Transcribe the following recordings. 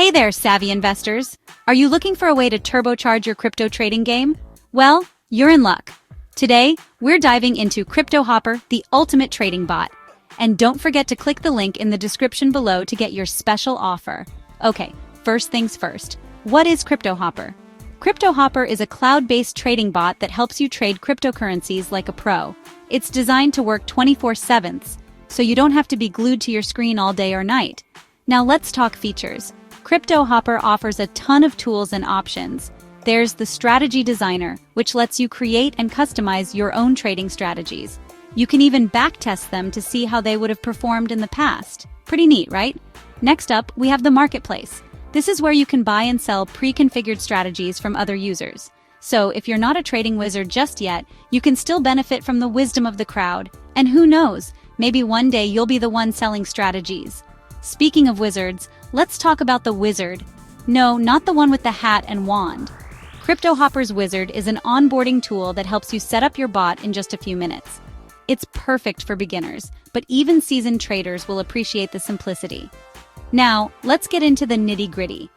Hey there, savvy investors! Are you looking for a way to turbocharge your crypto trading game? Well, you're in luck. Today, we're diving into CryptoHopper, the ultimate trading bot. And don't forget to click the link in the description below to get your special offer. Okay, first things first. What is CryptoHopper? CryptoHopper is a cloud-based trading bot that helps you trade cryptocurrencies like a pro. It's designed to work 24/7, so you don't have to be glued to your screen all day or night. Now let's talk features. CryptoHopper offers a ton of tools and options. There's the Strategy Designer, which lets you create and customize your own trading strategies. You can even backtest them to see how they would have performed in the past. Pretty neat, right? Next up, we have the Marketplace. This is where you can buy and sell pre-configured strategies from other users. So if you're not a trading wizard just yet, you can still benefit from the wisdom of the crowd. And who knows, maybe one day you'll be the one selling strategies. Speaking of wizards, let's talk about the Wizard. No, not the one with the hat and wand. CryptoHopper's Wizard is an onboarding tool that helps you set up your bot in just a few minutes. It's perfect for beginners, but even seasoned traders will appreciate the simplicity. Now, let's get into the nitty-gritty.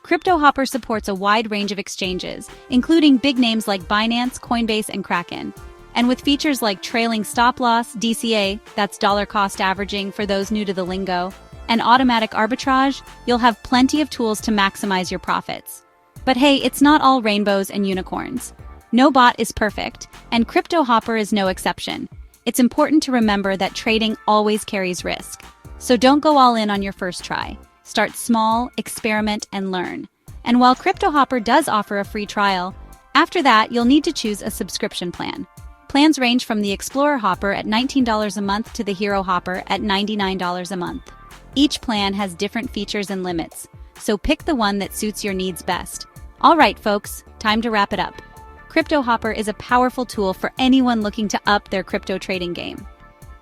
CryptoHopper supports a wide range of exchanges, including big names like Binance, Coinbase, and Kraken. And with features like trailing stop loss, DCA, that's dollar cost averaging for those new to the lingo, and automatic arbitrage, you'll have plenty of tools to maximize your profits. But hey, it's not all rainbows and unicorns. No bot is perfect, and CryptoHopper is no exception. It's important to remember that trading always carries risk. So don't go all in on your first try. Start small, experiment, and learn. And while CryptoHopper does offer a free trial, after that, you'll need to choose a subscription plan. Plans range from the Explorer Hopper at $19 a month to the Hero Hopper at $99 a month. Each plan has different features and limits, so pick the one that suits your needs best. All right, folks, time to wrap it up. CryptoHopper is a powerful tool for anyone looking to up their crypto trading game.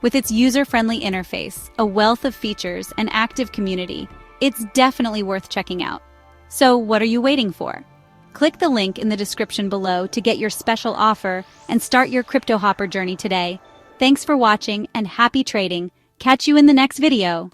With its user-friendly interface, a wealth of features, and active community, it's definitely worth checking out. So what are you waiting for? Click the link in the description below to get your special offer and start your CryptoHopper journey today. Thanks for watching and happy trading. Catch you in the next video.